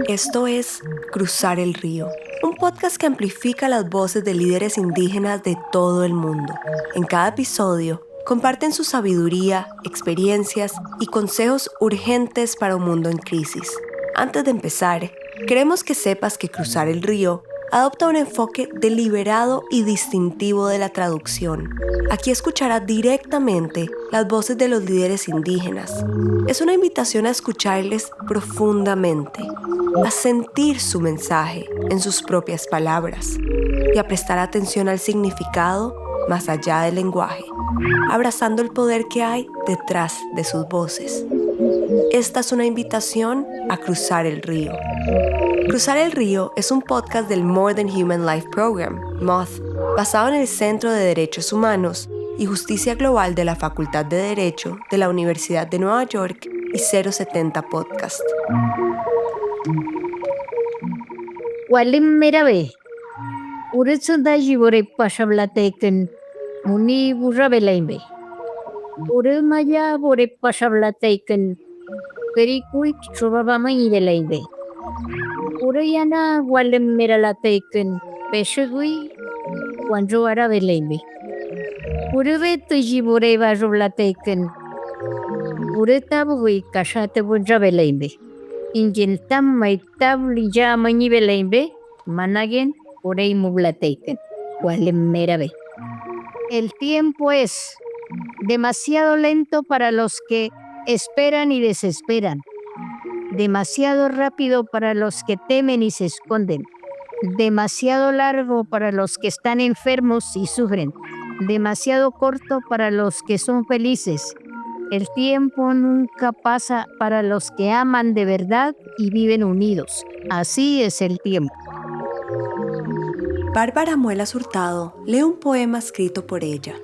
Esto es Cruzar el Río, un podcast que amplifica las voces de líderes indígenas de todo el mundo. En cada episodio, comparten su sabiduría, experiencias y consejos urgentes para un mundo en crisis. Antes de empezar, queremos que sepas que Cruzar el Río adopta un enfoque deliberado y distintivo de la traducción. Aquí escucharás directamente las voces de los líderes indígenas. Es una invitación a escucharles profundamente, a sentir su mensaje en sus propias palabras y a prestar atención al significado más allá del lenguaje, abrazando el poder que hay detrás de sus voces. Esta es una invitación a cruzar el río. Cruzar el Río es un podcast del More Than Human Life Program, MOTH, basado en el Centro de Derechos Humanos y Justicia Global de la Facultad de Derecho de la Universidad de Nueva York y 070 Podcast. Walim merabe, uretsunda jibore pashablateken, muni burabelaimbe. Ure maya bore pashablateken, perikuik chubabama idelaimbe. Ure yana walim meralateken, peshugui, wanjo arabelaimbe. Ure vetu jibore bajoblateken, ure tabui kashate bunjabelaimbe. Injil tam maitab lija manibelaimbe, managen orei mublateiken, merabe. El tiempo es demasiado lento para los que esperan y desesperan, demasiado rápido para los que temen y se esconden, demasiado largo para los que están enfermos y sufren, demasiado corto para los que son felices. El tiempo nunca pasa para los que aman de verdad y viven unidos. Así es el tiempo. Bárbara Muelas Hurtado lee un poema escrito por ella.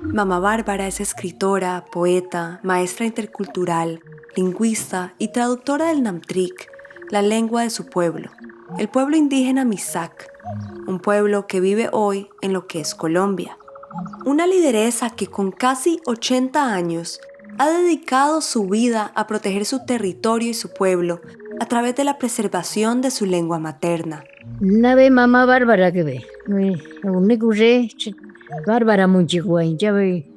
Mamá Bárbara es escritora, poeta, maestra intercultural, lingüista y traductora del Namtric, la lengua de su pueblo, el pueblo indígena Misak, un pueblo que vive hoy en lo que es Colombia. Una lideresa que con casi 80 años ha dedicado su vida a proteger su territorio y su pueblo a través de la preservación de su lengua materna. Nave mamá Bárbara que ve. Unegure Bárbara Munchiguay, ya ve.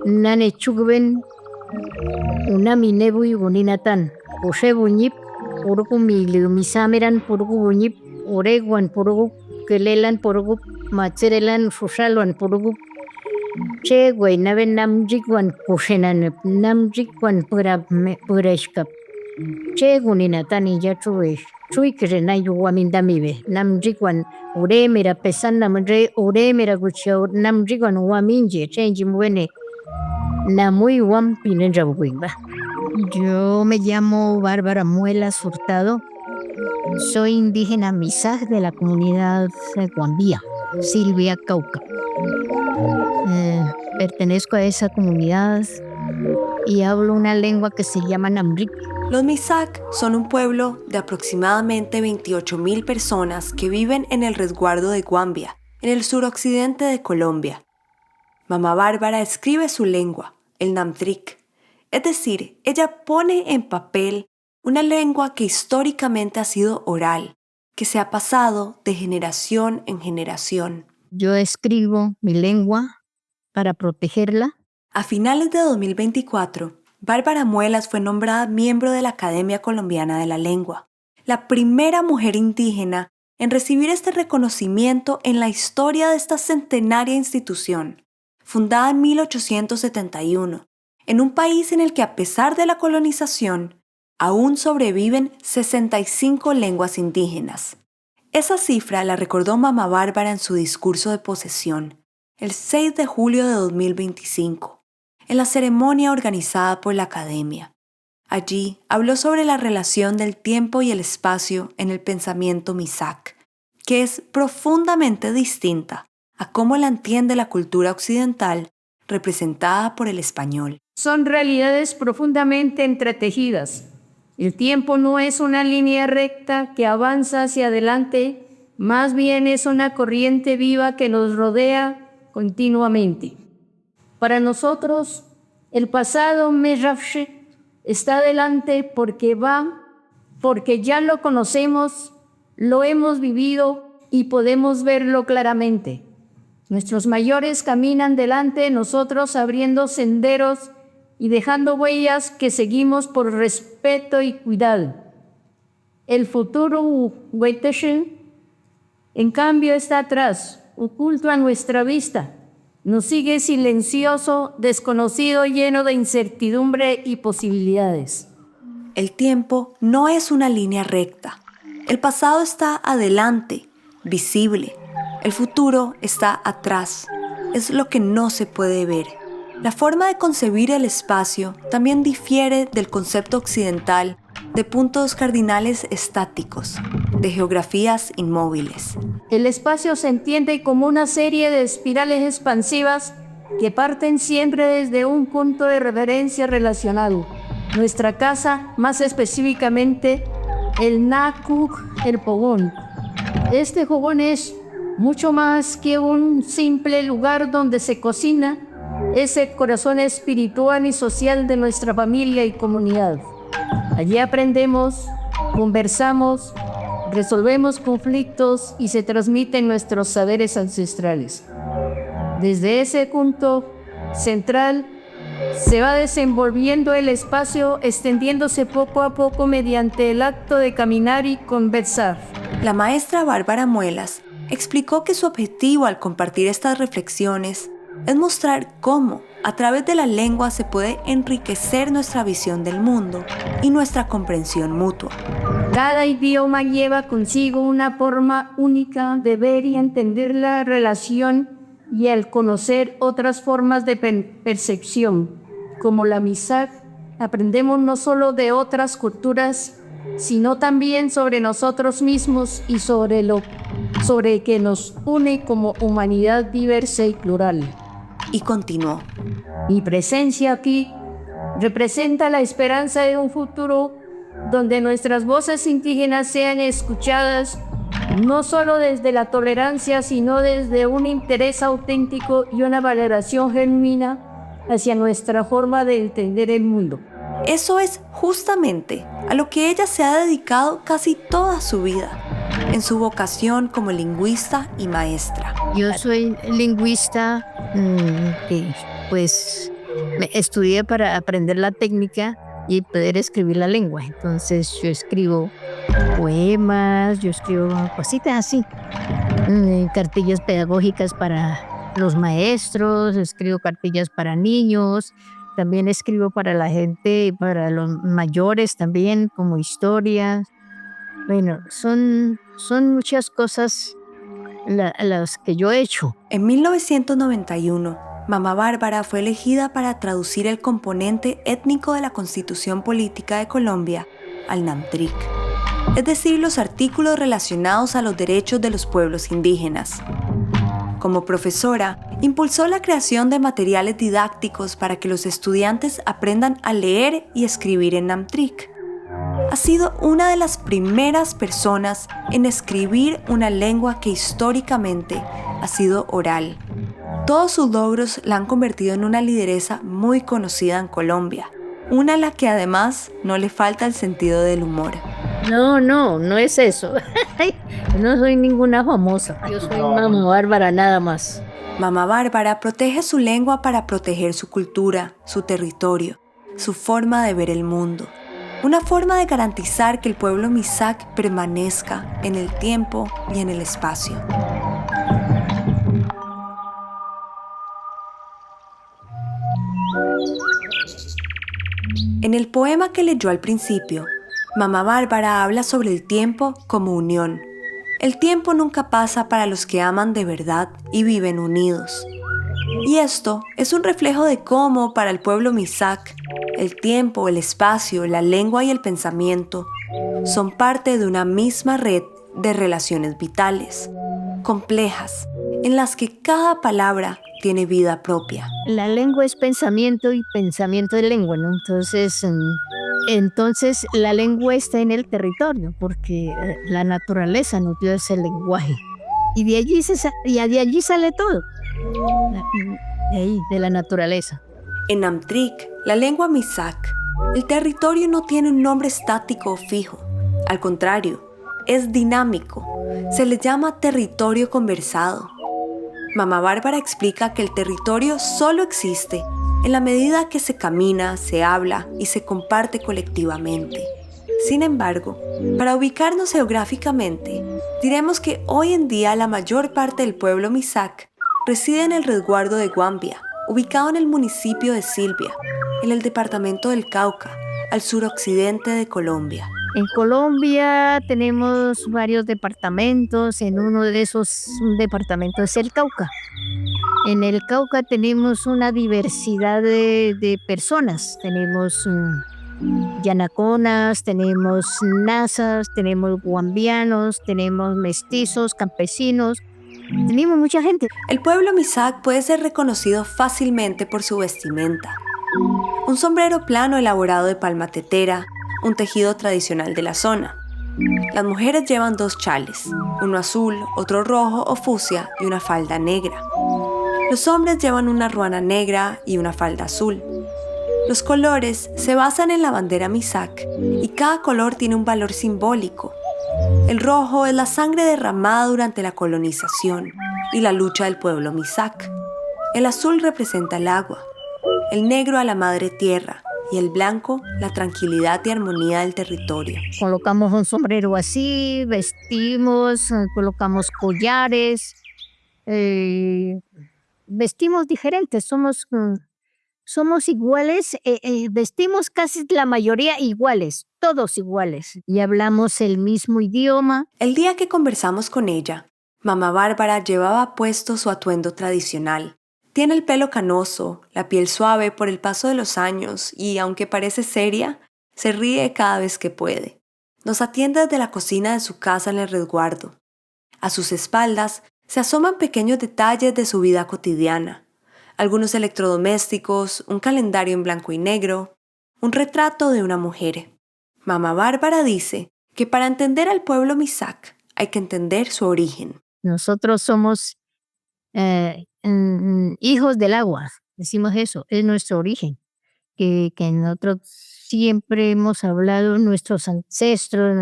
Nane chugben una minebu y boninatan. Ose buñip, poruku misameran, poruku buñip, oreguan, poruku kelelan, poruku macherelan, fusaluan, poruku. Che güey, nave namjikwan kushenan, namjikwan purashkap. Che gunina tani ya chuwe. Chui kere na yuwaminda mibe. Namjikwan ure mera pesan namre ure mera gucha namjikwan waminje. Chenji muene. Namuy wampinen rabuimba. Yo me llamo Bárbara Muelas Hurtado. Soy indígena Misaj de la comunidad Guambía, Silvia Cauca. Pertenezco a esa comunidad y hablo una lengua que se llama Namric. Los Misak son un pueblo de aproximadamente 28,000 personas que viven en el resguardo de Guambia, en el suroccidente de Colombia. Mamá Bárbara escribe su lengua, el Namtric, es decir, ella pone en papel una lengua que históricamente ha sido oral, que se ha pasado de generación en generación. Yo escribo mi lengua para protegerla. A finales de 2024, Bárbara Muelas fue nombrada miembro de la Academia Colombiana de la Lengua, la primera mujer indígena en recibir este reconocimiento en la historia de esta centenaria institución, fundada en 1871, en un país en el que a pesar de la colonización, aún sobreviven 65 lenguas indígenas. Esa cifra la recordó Mamá Bárbara en su discurso de posesión, el 6 de julio de 2025. En la ceremonia organizada por la Academia. Allí habló sobre la relación del tiempo y el espacio en el pensamiento Misak, que es profundamente distinta a cómo la entiende la cultura occidental representada por el español. Son realidades profundamente entretejidas. El tiempo no es una línea recta que avanza hacia adelante, más bien es una corriente viva que nos rodea continuamente. Para nosotros, el pasado Merrafshe está adelante porque ya lo conocemos, lo hemos vivido y podemos verlo claramente. Nuestros mayores caminan delante de nosotros abriendo senderos y dejando huellas que seguimos por respeto y cuidado. El futuro, en cambio, está atrás, oculto a nuestra vista. Nos sigue silencioso, desconocido, lleno de incertidumbre y posibilidades. El tiempo no es una línea recta. El pasado está adelante, visible. El futuro está atrás. Es lo que no se puede ver. La forma de concebir el espacio también difiere del concepto occidental de puntos cardinales estáticos, de geografías inmóviles. El espacio se entiende como una serie de espirales expansivas que parten siempre desde un punto de referencia relacionado. Nuestra casa, más específicamente, el Nakuk, el fogón. Este fogón es mucho más que un simple lugar donde se cocina, es el corazón espiritual y social de nuestra familia y comunidad. Allí aprendemos, conversamos, resolvemos conflictos y se transmiten nuestros saberes ancestrales. Desde ese punto central se va desenvolviendo el espacio, extendiéndose poco a poco mediante el acto de caminar y conversar. La maestra Bárbara Muelas explicó que su objetivo al compartir estas reflexiones es mostrar cómo, a través de la lengua, se puede enriquecer nuestra visión del mundo y nuestra comprensión mutua. Cada idioma lleva consigo una forma única de ver y entender la relación y al conocer otras formas de percepción, como la Misak, aprendemos no solo de otras culturas, sino también sobre nosotros mismos y sobre que nos une como humanidad diversa y plural. Y continuó. Mi presencia aquí representa la esperanza de un futuro donde nuestras voces indígenas sean escuchadas, no solo desde la tolerancia, sino desde un interés auténtico y una valoración genuina hacia nuestra forma de entender el mundo. Eso es justamente a lo que ella se ha dedicado casi toda su vida, en su vocación como lingüista y maestra. Yo soy lingüista, que pues estudié para aprender la técnica y poder escribir la lengua. Entonces yo escribo poemas, yo escribo cositas así, cartillas pedagógicas para los maestros, escribo cartillas para niños, también escribo para la gente, para los mayores también, como historias. Bueno, son muchas cosas las que yo he hecho. En 1991, Mamá Bárbara fue elegida para traducir el componente étnico de la Constitución Política de Colombia al Namtric, es decir, los artículos relacionados a los derechos de los pueblos indígenas. Como profesora, impulsó la creación de materiales didácticos para que los estudiantes aprendan a leer y escribir en Namtric. Ha sido una de las primeras personas en escribir una lengua que históricamente ha sido oral. Todos sus logros la han convertido en una lideresa muy conocida en Colombia, una a la que además no le falta el sentido del humor. No es eso. No soy ninguna famosa. Yo soy Mamá Bárbara nada más. Mamá Bárbara protege su lengua para proteger su cultura, su territorio, su forma de ver el mundo. Una forma de garantizar que el pueblo Misak permanezca en el tiempo y en el espacio. En el poema que leyó al principio, Mamá Bárbara habla sobre el tiempo como unión. El tiempo nunca pasa para los que aman de verdad y viven unidos. Y esto es un reflejo de cómo, para el pueblo Misak, el tiempo, el espacio, la lengua y el pensamiento son parte de una misma red de relaciones vitales, complejas, en las que cada palabra tiene vida propia. La lengua es pensamiento y pensamiento es lengua, ¿no? Entonces la lengua está en el territorio porque la naturaleza nos dio ese lenguaje. Y de allí sale todo, de la naturaleza. En Namtric, la lengua Misak, El territorio no tiene un nombre estático o fijo. Al contrario, es dinámico. Se le llama territorio conversado. Mamá Bárbara explica que el territorio solo existe en la medida que se camina, se habla y se comparte colectivamente. Sin embargo, para ubicarnos geográficamente, diremos que hoy en día la mayor parte del pueblo Misak reside en el resguardo de Guambia, ubicado en el municipio de Silvia, en el departamento del Cauca, al suroccidente de Colombia. En Colombia tenemos varios departamentos, en uno de esos departamentos es el Cauca. En el Cauca tenemos una diversidad de personas, tenemos yanaconas, tenemos nazas, tenemos guambianos, tenemos mestizos, campesinos, tenemos mucha gente. El pueblo Misak puede ser reconocido fácilmente por su vestimenta. Un sombrero plano elaborado de palma tetera, un tejido tradicional de la zona. Las mujeres llevan 2 chales, uno azul, otro rojo o fucsia y una falda negra. Los hombres llevan una ruana negra y una falda azul. Los colores se basan en la bandera Misak y cada color tiene un valor simbólico. El rojo es la sangre derramada durante la colonización y la lucha del pueblo Misak. El azul representa el agua, el negro a la madre tierra y el blanco la tranquilidad y armonía del territorio. Colocamos un sombrero así, vestimos, colocamos collares, vestimos diferentes, somos iguales, vestimos casi la mayoría iguales, todos iguales, y hablamos el mismo idioma. El día que conversamos con ella, mamá Bárbara llevaba puesto su atuendo tradicional. Tiene el pelo canoso, la piel suave por el paso de los años y, aunque parece seria, se ríe cada vez que puede. Nos atiende desde la cocina de su casa en el resguardo. A sus espaldas se asoman pequeños detalles de su vida cotidiana. Algunos electrodomésticos, un calendario en blanco y negro, un retrato de una mujer. Mamá Bárbara dice que para entender al pueblo Misak hay que entender su origen. Nosotros somos hijos del agua, decimos eso, es nuestro origen, que nosotros siempre hemos hablado, nuestros ancestros,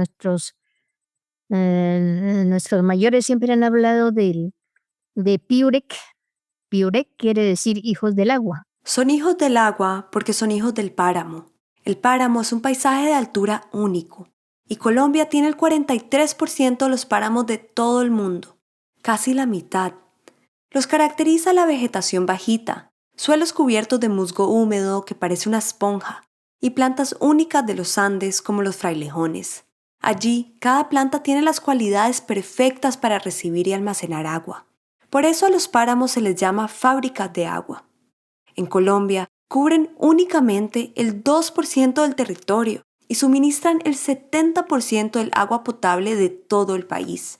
nuestros mayores siempre han hablado de Piurek. Piurek quiere decir hijos del agua. Son hijos del agua porque son hijos del páramo. El páramo es un paisaje de altura único y Colombia tiene el 43% de los páramos de todo el mundo, casi la mitad. Los caracteriza la vegetación bajita, suelos cubiertos de musgo húmedo que parece una esponja y plantas únicas de los Andes como los frailejones. Allí, cada planta tiene las cualidades perfectas para recibir y almacenar agua. Por eso a los páramos se les llama fábricas de agua. En Colombia, cubren únicamente el 2% del territorio y suministran el 70% del agua potable de todo el país.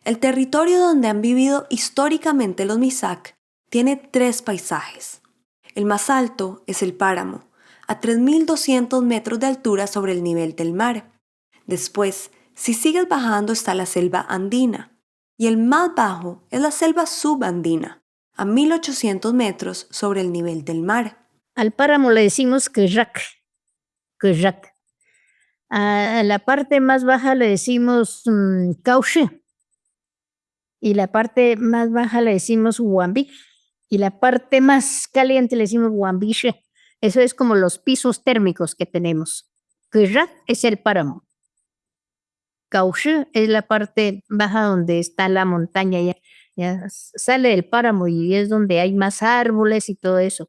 El territorio donde han vivido históricamente los Misak tiene 3 paisajes. El más alto es el páramo, a 3.200 metros de altura sobre el nivel del mar. Después, si sigues bajando está la selva andina, y el más bajo es la selva subandina, a 1.800 metros sobre el nivel del mar. Al páramo le decimos Querrac. A la parte más baja le decimos Cauche. Y la parte más baja le decimos Huambi, y la parte más caliente le decimos Huambiche. Eso es como los pisos térmicos que tenemos. Querrac es el páramo. Cauche es la parte baja donde está la montaña, ya sale del páramo y es donde hay más árboles y todo eso.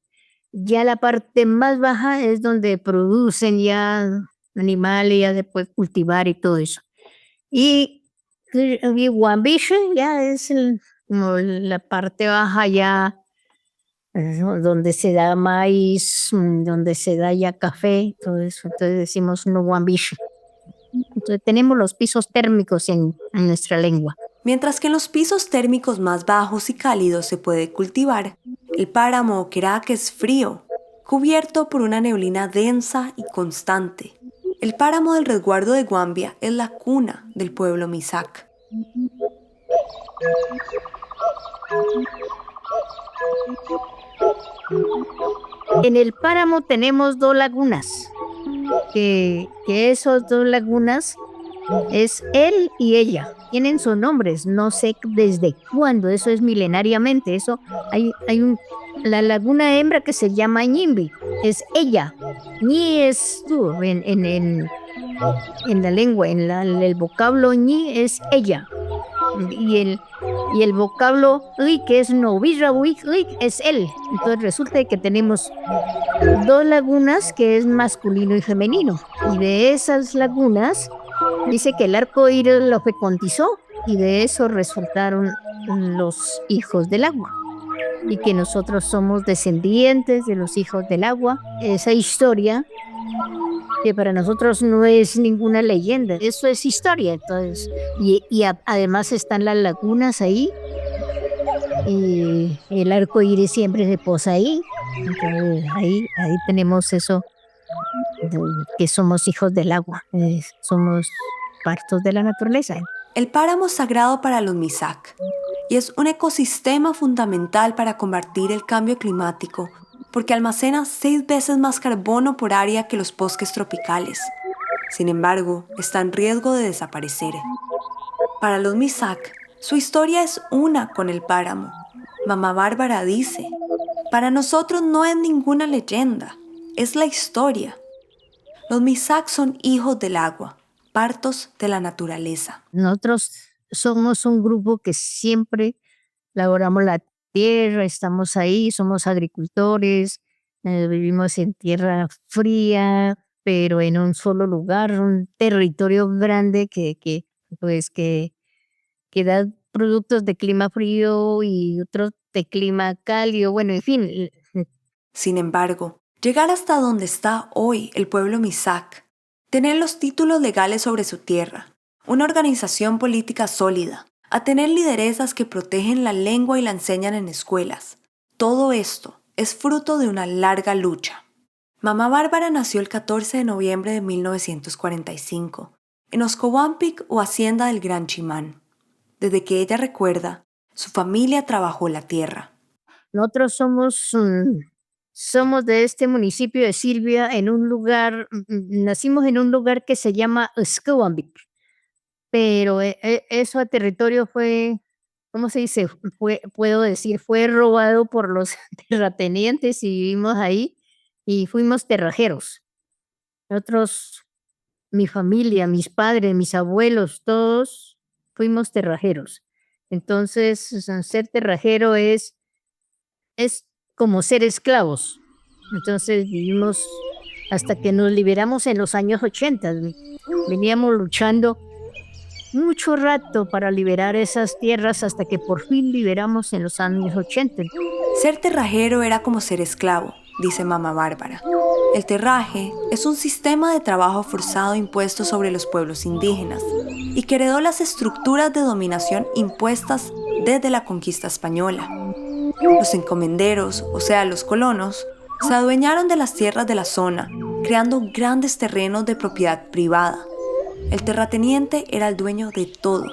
Ya la parte más baja es donde producen ya animales, ya se puede cultivar y todo eso. Y Huambiche ya es como la parte baja ya, donde se da maíz, donde se da ya café, todo eso. Entonces decimos no Huambiche. Entonces tenemos los pisos térmicos en nuestra lengua. Mientras que en los pisos térmicos más bajos y cálidos se puede cultivar, el páramo o Querrac es frío, cubierto por una neblina densa y constante. El páramo del resguardo de Guambia es la cuna del pueblo Misak. En el páramo tenemos 2 lagunas, que esos 2 lagunas es él y ella. Tienen sus nombres, no sé desde cuándo, eso es milenariamente. Eso la laguna hembra que se llama Ñimbi, es ella. Ñi es tú, en la lengua, el vocablo ñi es ella. Y el vocablo uy, que es novilla, uy, es él. Entonces resulta que tenemos 2 lagunas que es masculino y femenino. Y de esas lagunas dice que el arco iris lo fecundizó y de eso resultaron los hijos del agua. Y que nosotros somos descendientes de los hijos del agua. Esa historia que para nosotros no es ninguna leyenda, eso es historia. Entonces, además están las lagunas ahí y el arco iris siempre se posa ahí. Entonces, ahí tenemos eso, que somos hijos del agua, somos partos de la naturaleza. El páramo es sagrado para los Mixac y es un ecosistema fundamental para combatir el cambio climático porque almacena 6 veces más carbono por área que los bosques tropicales. Sin embargo, está en riesgo de desaparecer. Para los Mixac, su historia es una con el páramo. Mamá Bárbara dice, para nosotros no es ninguna leyenda, es la historia. Los Mixac son hijos del agua, partos de la naturaleza. Nosotros somos un grupo que siempre laboramos la tierra, estamos ahí, somos agricultores, vivimos en tierra fría, pero en un solo lugar, un territorio grande que da productos de clima frío y otros de clima cálido, bueno, en fin. Sin embargo, llegar hasta donde está hoy el pueblo Mixac, tener los títulos legales sobre su tierra, una organización política sólida, a tener lideresas que protegen la lengua y la enseñan en escuelas. Todo esto es fruto de una larga lucha. Mamá Bárbara nació el 14 de noviembre de 1945, en Oscohuampic o Hacienda del Gran Chimán. Desde que ella recuerda, su familia trabajó la tierra. Nosotros somos de este municipio de Silvia, nacimos en un lugar que se llama Oscohuampic. Pero eso a territorio fue, ¿cómo se dice? Fue robado por los terratenientes y vivimos ahí y fuimos terrajeros. Nosotros, mi familia, mis padres, mis abuelos, todos fuimos terrajeros. Entonces, ser terrajero es como ser esclavos. Entonces vivimos hasta que nos liberamos en los años 80. Veníamos luchando mucho rato para liberar esas tierras hasta que por fin liberamos en los años 80. Ser terrajero era como ser esclavo, dice Mamá Bárbara. El terraje es un sistema de trabajo forzado impuesto sobre los pueblos indígenas y que heredó las estructuras de dominación impuestas desde la conquista española. Los encomenderos, o sea, los colonos, se adueñaron de las tierras de la zona, creando grandes terrenos de propiedad privada. El terrateniente era el dueño de todo,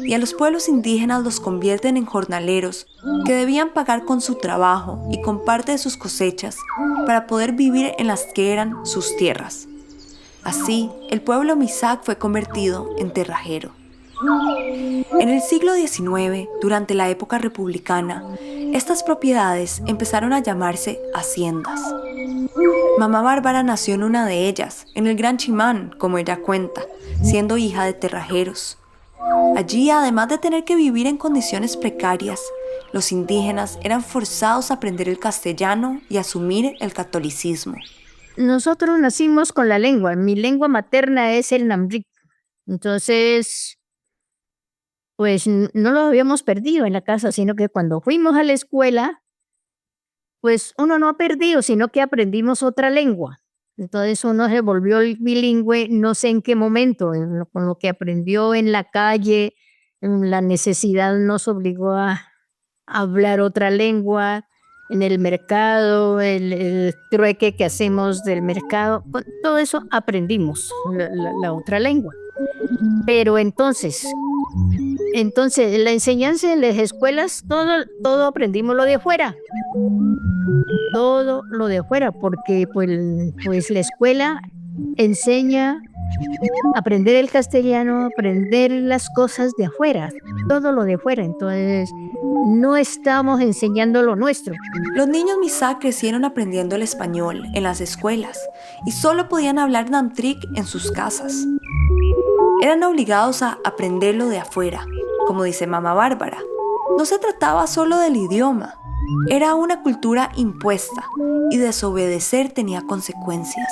y a los pueblos indígenas los convierten en jornaleros que debían pagar con su trabajo y con parte de sus cosechas para poder vivir en las que eran sus tierras. Así, el pueblo Mixac fue convertido en terrajero. En el siglo XIX, durante la época republicana, estas propiedades empezaron a llamarse haciendas. Mamá Bárbara nació en una de ellas, en el Gran Chimán, como ella cuenta, siendo hija de terrajeros. Allí, además de tener que vivir en condiciones precarias, los indígenas eran forzados a aprender el castellano y asumir el catolicismo. Nosotros nacimos con la lengua. Mi lengua materna es el Namric. Entonces, pues no lo habíamos perdido en la casa, sino que cuando fuimos a la escuela, pues uno no ha perdido, sino que aprendimos otra lengua. Entonces uno se volvió bilingüe, no sé en qué momento, con lo que aprendió en la calle, la necesidad nos obligó a hablar otra lengua, en el mercado, el trueque que hacemos del mercado, con todo eso aprendimos la otra lengua. Pero entonces, la enseñanza en las escuelas, todo aprendimos lo de afuera. todo lo de afuera, porque pues la escuela enseña a aprender el castellano, aprender las cosas de afuera, todo lo de afuera. Entonces, no estamos enseñando lo nuestro. Los niños Misak crecieron aprendiendo el español en las escuelas y solo podían hablar Namtric en sus casas. Eran obligados a aprenderlo de afuera, como dice Mamá Bárbara. No se trataba solo del idioma, era una cultura impuesta y desobedecer tenía consecuencias.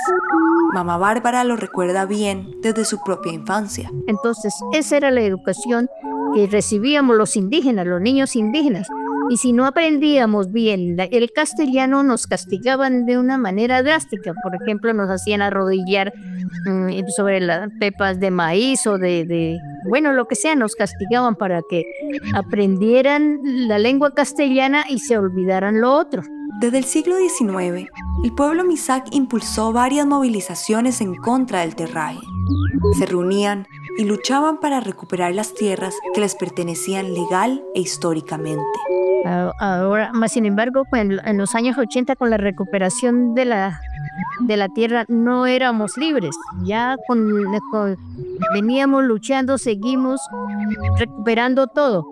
Mamá Bárbara lo recuerda bien desde su propia infancia. Entonces, esa era la educación que recibíamos los indígenas, los niños indígenas. Y si no aprendíamos bien el castellano, nos castigaban de una manera drástica. Por ejemplo, nos hacían arrodillar sobre las pepas de maíz o bueno, lo que sea, nos castigaban para que aprendieran la lengua castellana y se olvidaran lo otro. Desde el siglo XIX, el pueblo Misak impulsó varias movilizaciones en contra del terraje. Se reunían y luchaban para recuperar las tierras que les pertenecían legal e históricamente. Ahora, más sin embargo, en los años 80, con la recuperación de la tierra, no éramos libres. Ya veníamos luchando, seguimos recuperando todo,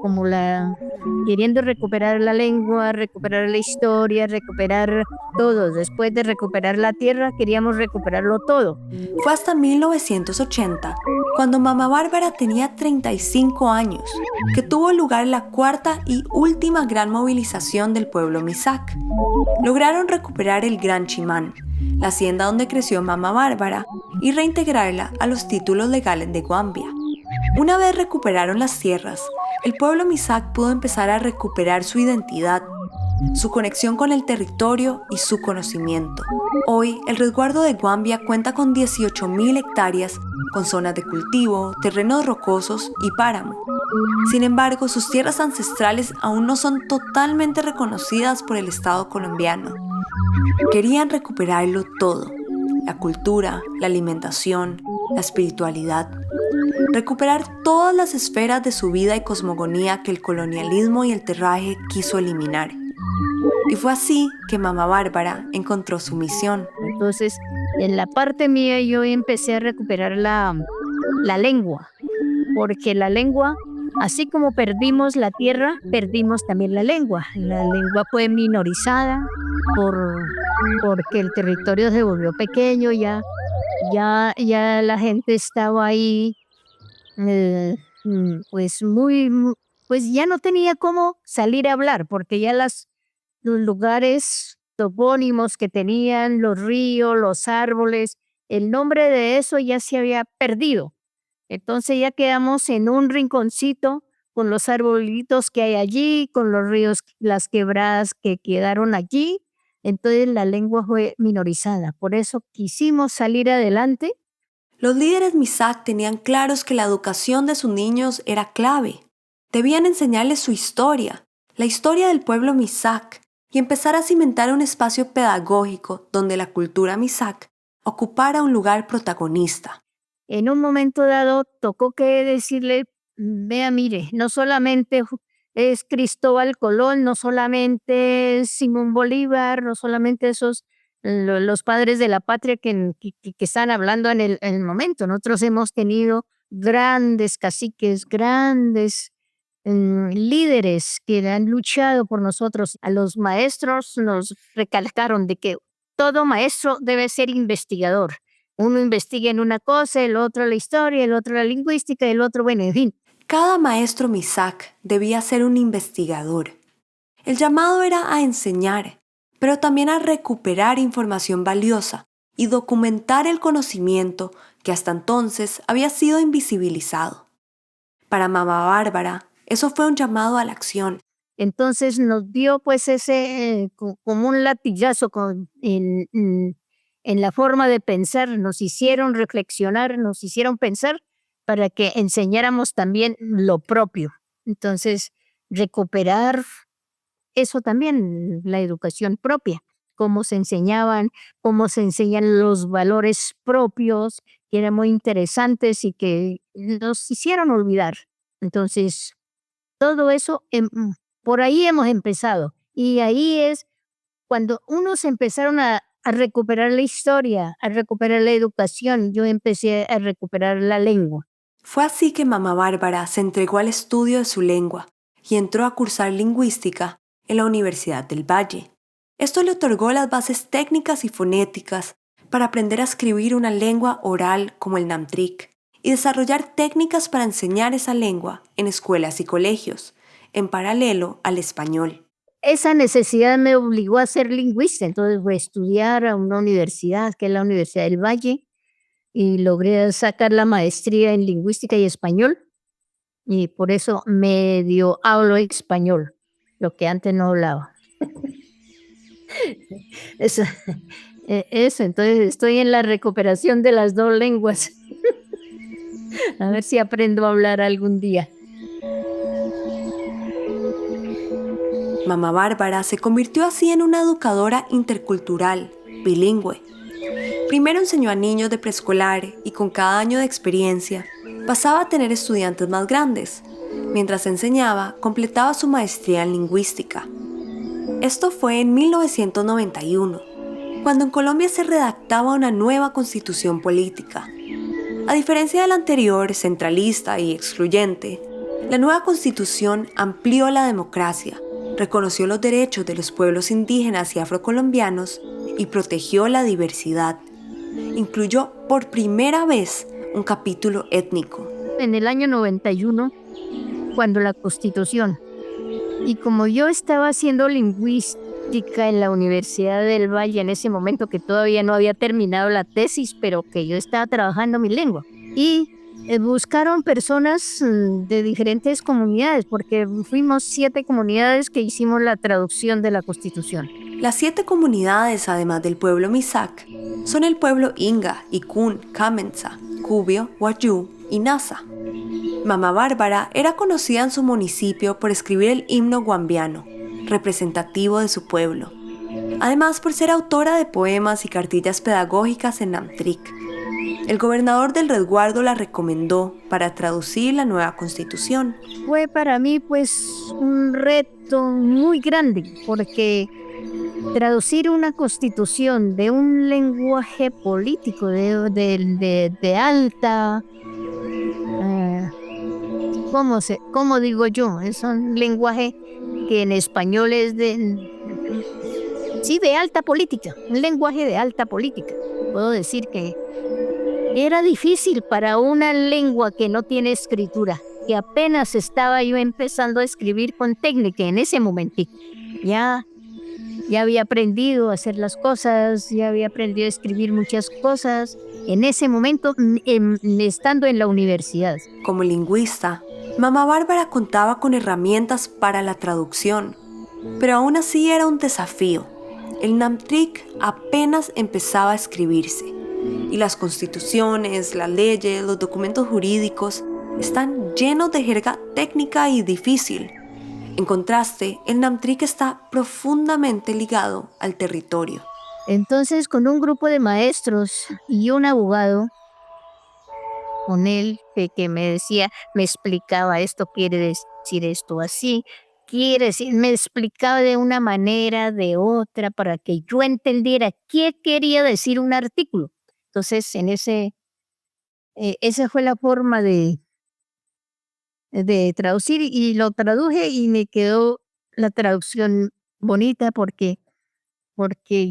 queriendo recuperar la lengua, recuperar la historia, recuperar todo. Después de recuperar la tierra, queríamos recuperarlo todo. Fue hasta 1980, cuando Mamá Bárbara tenía 35 años, que tuvo lugar la cuarta y última gran movilización del pueblo Misak. Lograron recuperar el Gran Chimán, la hacienda donde creció Mamá Bárbara, y reintegrarla a los títulos legales de Guambia. Una vez recuperaron las tierras, el pueblo Misak pudo empezar a recuperar su identidad, su conexión con el territorio y su conocimiento. Hoy, el resguardo de Guambia cuenta con 18.000 hectáreas, con zonas de cultivo, terrenos rocosos y páramo. Sin embargo, sus tierras ancestrales aún no son totalmente reconocidas por el Estado colombiano. Querían recuperarlo todo: la cultura, la alimentación, la espiritualidad. Recuperar todas las esferas de su vida y cosmogonía que el colonialismo y el terraje quiso eliminar. Y fue así que Mamá Bárbara encontró su misión. Entonces, en la parte mía yo empecé a recuperar la lengua, porque la lengua, así como perdimos la tierra, perdimos también la lengua. La lengua fue minorizada porque el territorio se volvió pequeño, ya la gente estaba ahí, pues pues ya no tenía cómo salir a hablar, porque ya los lugares topónimos que tenían, los ríos, los árboles, el nombre de eso ya se había perdido. Entonces ya quedamos en un rinconcito con los arbolitos que hay allí, con los ríos, las quebradas que quedaron allí. Entonces la lengua fue minorizada. Por eso quisimos salir adelante. Los líderes Misak tenían claros que la educación de sus niños era clave. Debían enseñarles su historia, la historia del pueblo Misak, y empezar a cimentar un espacio pedagógico donde la cultura Misak ocupara un lugar protagonista. En un momento dado tocó que decirle, vea, mire, no solamente es Cristóbal Colón, no solamente es Simón Bolívar, no solamente los padres de la patria que están hablando en el momento. Nosotros hemos tenido grandes caciques, grandes líderes que han luchado por nosotros. A los maestros nos recalcaron de que todo maestro debe ser investigador. Uno investiga en una cosa, el otro la historia, el otro la lingüística, el otro, bueno, en fin. Cada maestro Misak debía ser un investigador. El llamado era a enseñar, pero también a recuperar información valiosa y documentar el conocimiento que hasta entonces había sido invisibilizado. Para Mamá Bárbara, eso fue un llamado a la acción. Entonces nos dio pues ese como un latigazo en la forma de pensar, nos hicieron reflexionar, nos hicieron pensar para que enseñáramos también lo propio. Entonces, recuperar eso también, la educación propia, cómo se enseñan los valores propios, que eran muy interesantes y que nos hicieron olvidar. Entonces, todo eso, por ahí hemos empezado. Y ahí es cuando unos empezaron a recuperar la historia, a recuperar la educación, yo empecé a recuperar la lengua. Fue así que mamá Bárbara se entregó al estudio de su lengua y entró a cursar lingüística en la Universidad del Valle. Esto le otorgó las bases técnicas y fonéticas para aprender a escribir una lengua oral como el Namtric y desarrollar técnicas para enseñar esa lengua en escuelas y colegios, en paralelo al español. Esa necesidad me obligó a ser lingüista, entonces voy a estudiar a una universidad, que es la Universidad del Valle, y logré sacar la maestría en lingüística y español, y por eso medio hablo español, lo que antes no hablaba. Eso, eso, entonces estoy en la recuperación de las dos lenguas. A ver si aprendo a hablar algún día. Mamá Bárbara se convirtió así en una educadora intercultural, bilingüe. Primero enseñó a niños de preescolar y con cada año de experiencia pasaba a tener estudiantes más grandes. Mientras enseñaba, completaba su maestría en lingüística. Esto fue en 1991, cuando en Colombia se redactaba una nueva constitución política. A diferencia de la anterior, centralista y excluyente, la nueva constitución amplió la democracia, reconoció los derechos de los pueblos indígenas y afrocolombianos y protegió la diversidad. Incluyó por primera vez un capítulo étnico. En el año 91, cuando la Constitución, y como yo estaba haciendo lingüística en la Universidad del Valle en ese momento, que todavía no había terminado la tesis, pero que yo estaba trabajando mi lengua, y buscaron personas de diferentes comunidades, porque fuimos 7 comunidades que hicimos la traducción de la Constitución. Las 7 comunidades, además del pueblo Misak, son el pueblo Inga, Ikun, Kamenza, Cubio, Wayuu y Nasa. Mamá Bárbara era conocida en su municipio por escribir el himno guambiano, representativo de su pueblo. Además por ser autora de poemas y cartillas pedagógicas en Namtric. El gobernador del resguardo la recomendó para traducir la nueva constitución. Fue para mí pues un reto muy grande, porque traducir una constitución de un lenguaje político de alta, ¿cómo digo yo? Es un lenguaje que en español es de alta política, un lenguaje de alta política. Puedo decir que era difícil para una lengua que no tiene escritura, que apenas estaba yo empezando a escribir con técnica en ese momentito. Ya había aprendido a hacer las cosas, ya había aprendido a escribir muchas cosas en ese momento, estando en la universidad. Como lingüista, mamá Bárbara contaba con herramientas para la traducción, pero aún así era un desafío. El Namtric apenas empezaba a escribirse, y las constituciones, las leyes, los documentos jurídicos están llenos de jerga técnica y difícil. En contraste, el Namtric está profundamente ligado al territorio. Entonces, con un grupo de maestros y un abogado, con él que me decía, me explicaba esto, quiere decir esto así, quiere decir, me explicaba de una manera, de otra, para que yo entendiera qué quería decir un artículo. Entonces, esa fue la forma de traducir, y lo traduje y me quedó la traducción bonita porque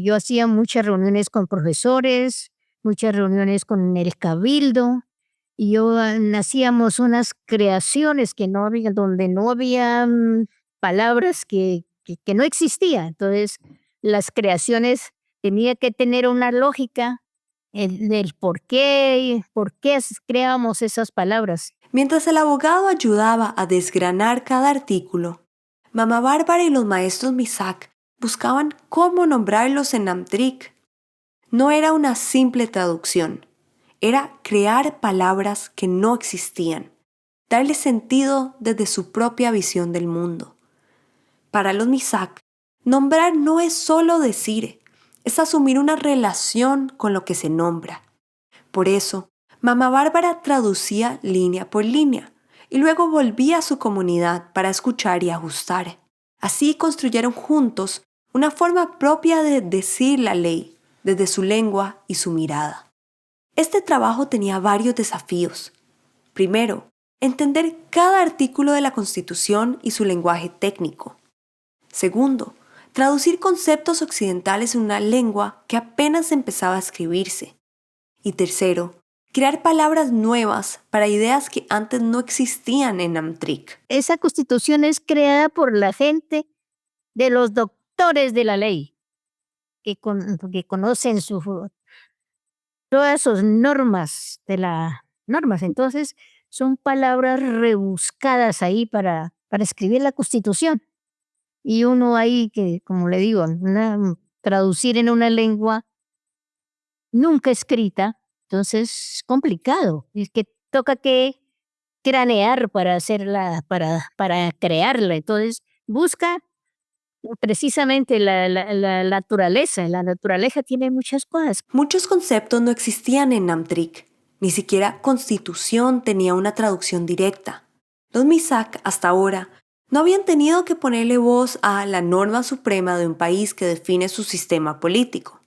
yo hacía muchas reuniones con profesores, muchas reuniones con el cabildo, y hacíamos unas creaciones donde no había palabras que no existían. Entonces, las creaciones tenía que tener una lógica del por qué creábamos esas palabras. Mientras el abogado ayudaba a desgranar cada artículo, mamá Bárbara y los maestros Misak buscaban cómo nombrarlos en Namtric. No era una simple traducción, era crear palabras que no existían, darle sentido desde su propia visión del mundo. Para los Misak, nombrar no es solo decir, es asumir una relación con lo que se nombra. Por eso, mamá Bárbara traducía línea por línea y luego volvía a su comunidad para escuchar y ajustar. Así construyeron juntos una forma propia de decir la ley, desde su lengua y su mirada. Este trabajo tenía varios desafíos. Primero, entender cada artículo de la Constitución y su lenguaje técnico. Segundo, traducir conceptos occidentales en una lengua que apenas empezaba a escribirse. Y tercero, crear palabras nuevas para ideas que antes no existían en Namtric. Esa constitución es creada por la gente de los doctores de la ley, que conocen todas sus normas normas. Entonces, son palabras rebuscadas ahí para escribir la constitución. Y uno ahí que, como le digo, traducir en una lengua nunca escrita, entonces es complicado. Es que toca que cranear para hacerla, para crearla. Entonces, busca precisamente la naturaleza. La naturaleza tiene muchas cosas. Muchos conceptos no existían en Namtric. Ni siquiera Constitución tenía una traducción directa. Los Misak, hasta ahora, no habían tenido que ponerle voz a la norma suprema de un país que define su sistema político.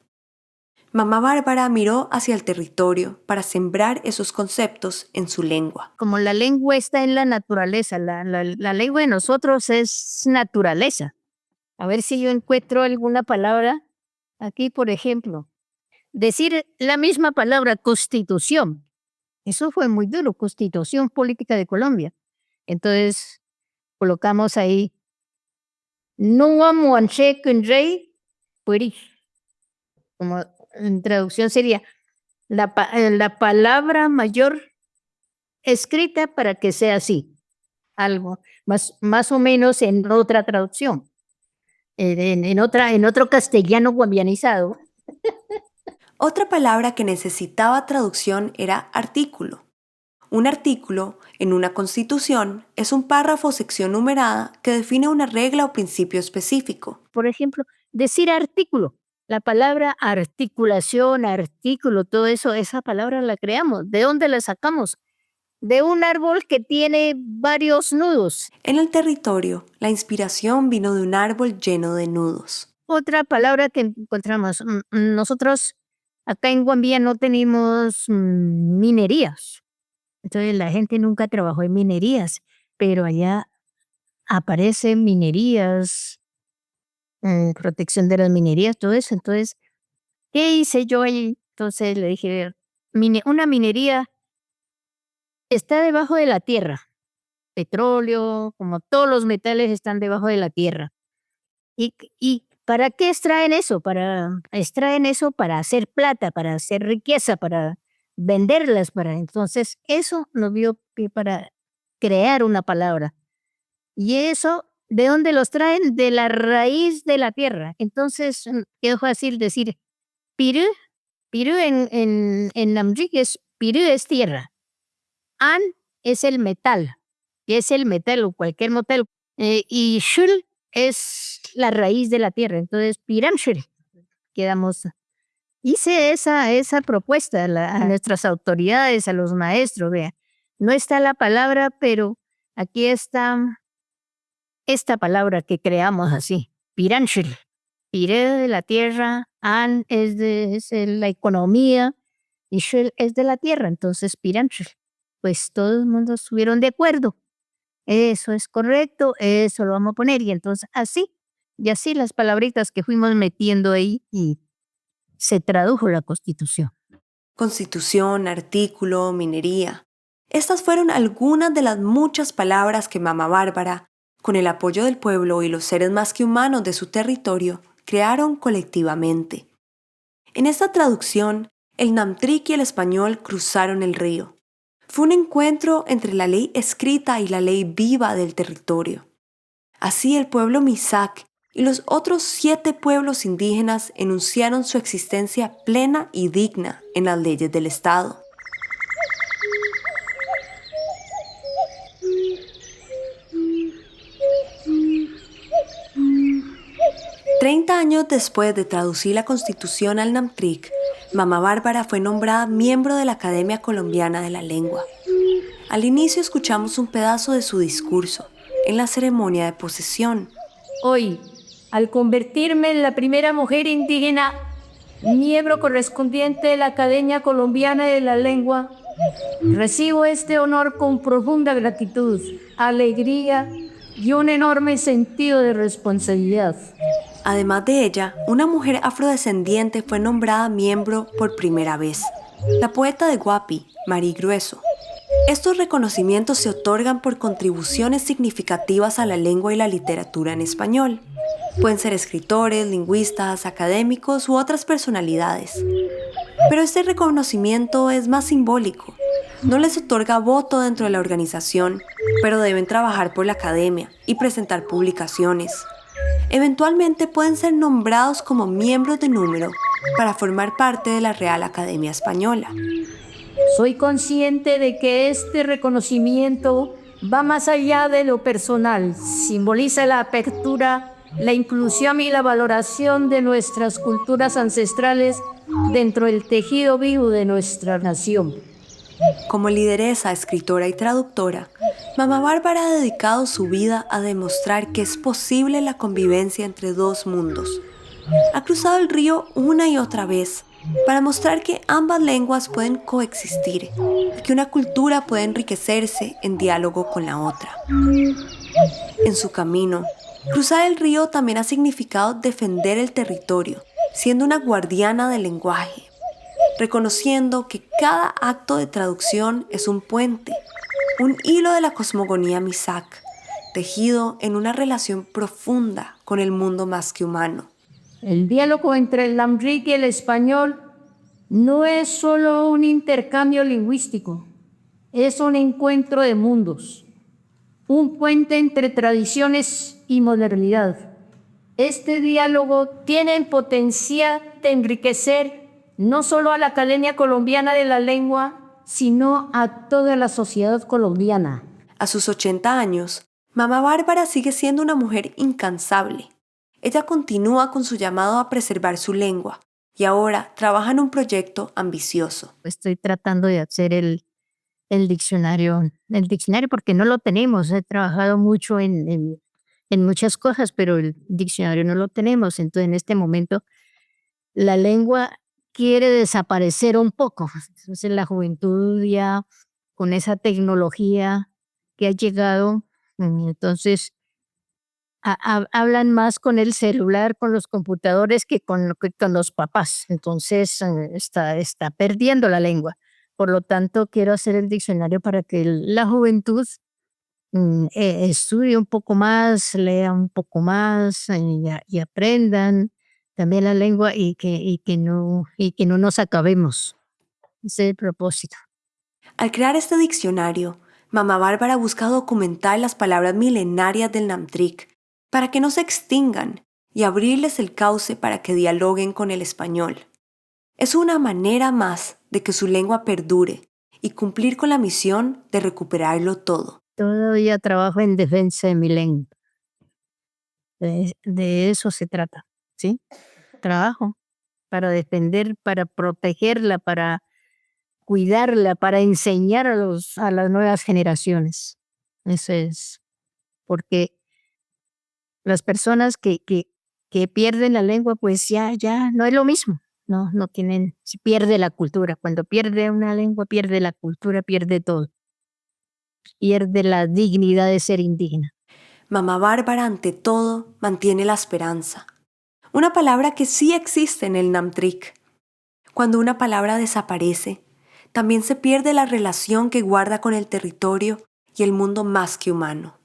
Mamá Bárbara miró hacia el territorio para sembrar esos conceptos en su lengua. Como la lengua está en la naturaleza, la lengua de nosotros es naturaleza. A ver si yo encuentro alguna palabra. Aquí, por ejemplo, decir la misma palabra constitución. Eso fue muy duro, Constitución Política de Colombia. Entonces, colocamos ahí, no amo anche rey, como en traducción sería la palabra mayor escrita para que sea así, algo más o menos en otra traducción, en otro castellano guambianizado. Otra palabra que necesitaba traducción era artículo. Un artículo en una constitución es un párrafo o sección numerada que define una regla o principio específico. Por ejemplo, decir artículo. La palabra articulación, artículo, todo eso, esa palabra la creamos. ¿De dónde la sacamos? De un árbol que tiene varios nudos. En el territorio, la inspiración vino de un árbol lleno de nudos. Otra palabra que encontramos, nosotros acá en Guambía no tenemos minerías. Entonces la gente nunca trabajó en minerías, pero allá aparecen minerías, protección de las minerías, todo eso. Entonces, ¿qué hice yo ahí? Entonces le dije, una minería está debajo de la tierra. Petróleo, como todos los metales están debajo de la tierra. ¿Y para qué extraen eso? Extraen eso para hacer plata, para hacer riqueza, para venderlas. Entonces, eso nos dio pie para crear una palabra. Y eso, ¿de dónde los traen? De la raíz de la tierra. Entonces, quedó fácil decir Pirú. Pirú en Namtric Pirú es tierra. An es el metal, que es el metal o cualquier metal. Y Shul es la raíz de la tierra. Entonces, Piramshul. Quedamos. Hice esa propuesta a nuestras autoridades, a los maestros. Vea, no está la palabra, pero aquí está esta palabra que creamos así, Piramshul. Piré de la tierra, An es la economía y Shul es de la tierra. Entonces, Piramshul. Pues todo el mundo estuvieron de acuerdo. Eso es correcto, eso lo vamos a poner. Y entonces y así las palabritas que fuimos metiendo ahí y se tradujo la Constitución. Constitución, artículo, minería. Estas fueron algunas de las muchas palabras que Mamá Bárbara, con el apoyo del pueblo y los seres más que humanos de su territorio, crearon colectivamente. En esta traducción, el Namtric y el español cruzaron el río. Fue un encuentro entre la ley escrita y la ley viva del territorio. Así el pueblo Misak y los otros 7 pueblos indígenas enunciaron su existencia plena y digna en las leyes del Estado. «30 años después de traducir la Constitución al Namtric, Mamá Bárbara fue nombrada miembro de la Academia Colombiana de la Lengua. Al inicio escuchamos un pedazo de su discurso en la ceremonia de posesión. Hoy, al convertirme en la primera mujer indígena, miembro correspondiente de la Academia Colombiana de la Lengua, recibo este honor con profunda gratitud, alegría y un enorme sentido de responsabilidad. Además de ella, una mujer afrodescendiente fue nombrada miembro por primera vez, la poeta de Guapi, Mari Grueso. Estos reconocimientos se otorgan por contribuciones significativas a la lengua y la literatura en español. Pueden ser escritores, lingüistas, académicos u otras personalidades. Pero este reconocimiento es más simbólico. No les otorga voto dentro de la organización, pero deben trabajar por la academia y presentar publicaciones. Eventualmente pueden ser nombrados como miembros de número para formar parte de la Real Academia Española. Soy consciente de que este reconocimiento va más allá de lo personal, simboliza la apertura, la inclusión y la valoración de nuestras culturas ancestrales dentro del tejido vivo de nuestra nación. Como lideresa, escritora y traductora, Mama Bárbara ha dedicado su vida a demostrar que es posible la convivencia entre dos mundos. Ha cruzado el río una y otra vez para mostrar que ambas lenguas pueden coexistir y que una cultura puede enriquecerse en diálogo con la otra. En su camino, cruzar el río también ha significado defender el territorio, siendo una guardiana del lenguaje, reconociendo que cada acto de traducción es un puente, un hilo de la cosmogonía Misak, tejido en una relación profunda con el mundo más que humano. El diálogo entre el Namric y el español no es solo un intercambio lingüístico, es un encuentro de mundos, un puente entre tradiciones y modernidad. Este diálogo tiene el potencial de enriquecer no solo a la Academia Colombiana de la Lengua, sino a toda la sociedad colombiana. A sus 80 años, Mama Bárbara sigue siendo una mujer incansable. Ella continúa con su llamado a preservar su lengua y ahora trabaja en un proyecto ambicioso. Estoy tratando de hacer el diccionario porque no lo tenemos. He trabajado mucho en muchas cosas, pero el diccionario no lo tenemos. Entonces, en este momento, la lengua quiere desaparecer un poco. Entonces, la juventud ya con esa tecnología que ha llegado, entonces hablan más con el celular, con los computadores que con los papás. Entonces está perdiendo la lengua. Por lo tanto, quiero hacer el diccionario para que la juventud estudie un poco más, lea un poco más y aprendan también la lengua y que no nos acabemos. Ese es el propósito. Al crear este diccionario, Mama Bárbara busca documentar las palabras milenarias del Namtric para que no se extingan y abrirles el cauce para que dialoguen con el español. Es una manera más de que su lengua perdure y cumplir con la misión de recuperarlo todo. Todavía trabajo en defensa de mi lengua. De eso se trata, ¿sí? Trabajo para defender, para protegerla, para cuidarla, para enseñar a las nuevas generaciones. Eso es, porque las personas que pierden la lengua, pues ya no es lo mismo. No tienen, se pierde la cultura. Cuando pierde una lengua, pierde la cultura, pierde todo. Pierde la dignidad de ser indígena. Mama Bárbara, ante todo, mantiene la esperanza. Una palabra que sí existe en el Namtric. Cuando una palabra desaparece, también se pierde la relación que guarda con el territorio y el mundo más que humano.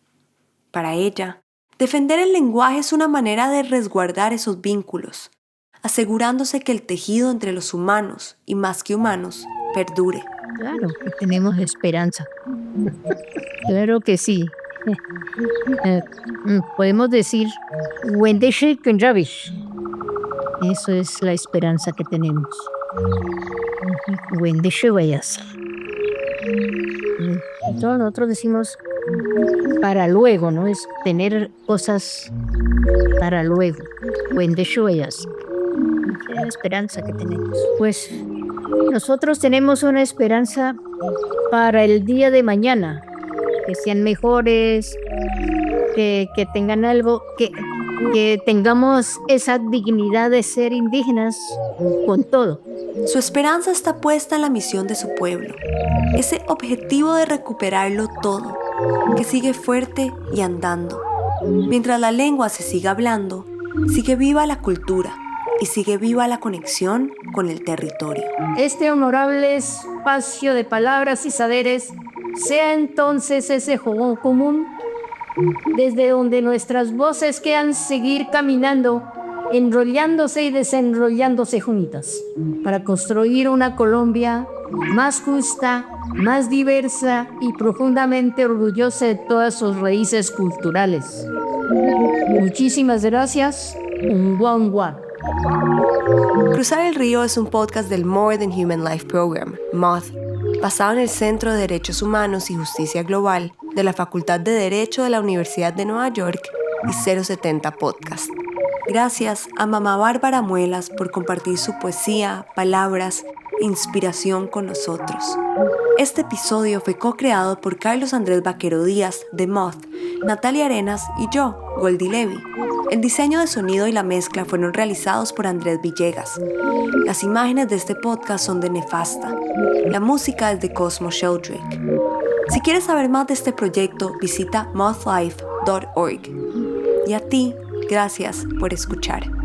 Para ella, defender el lenguaje es una manera de resguardar esos vínculos, asegurándose que el tejido entre los humanos y más que humanos perdure. Claro que tenemos esperanza. Claro que sí. Podemos decir Wendeshe Kenravish. Eso es la esperanza que tenemos. Wendeshe Vayas. Entonces nosotros decimos para luego, ¿no? Es tener cosas para luego. Wendeshe Vayas. Es la esperanza que tenemos. Pues nosotros tenemos una esperanza para el día de mañana. Que sean mejores, que tengan algo, que tengamos esa dignidad de ser indígenas con todo. Su esperanza está puesta en la misión de su pueblo, ese objetivo de recuperarlo todo, que sigue fuerte y andando. Mientras la lengua se siga hablando, sigue viva la cultura y sigue viva la conexión con el territorio. Este honorable espacio de palabras y saberes sea entonces ese juego común desde donde nuestras voces quieran seguir caminando, enrollándose y desenrollándose juntas, para construir una Colombia más justa, más diversa y profundamente orgullosa de todas sus raíces culturales. Muchísimas gracias. Unguangua. Cruzar el Río es un podcast del More Than Human Life Program, MOTH, basado en el Centro de Derechos Humanos y Justicia Global de la Facultad de Derecho de la Universidad de Nueva York y 070 Podcast. Gracias a Mamá Bárbara Muelas por compartir su poesía, palabras e inspiración con nosotros. Este episodio fue co-creado por Carlos Andrés Vaquero Díaz, de MOTH, Natalia Arenas y yo, Goldie Levy. El diseño de sonido y la mezcla fueron realizados por Andrés Villegas. Las imágenes de este podcast son de Nefasta. La música es de Cosmo Sheldrake. Si quieres saber más de este proyecto, visita mothlife.org. Y a ti, gracias por escuchar.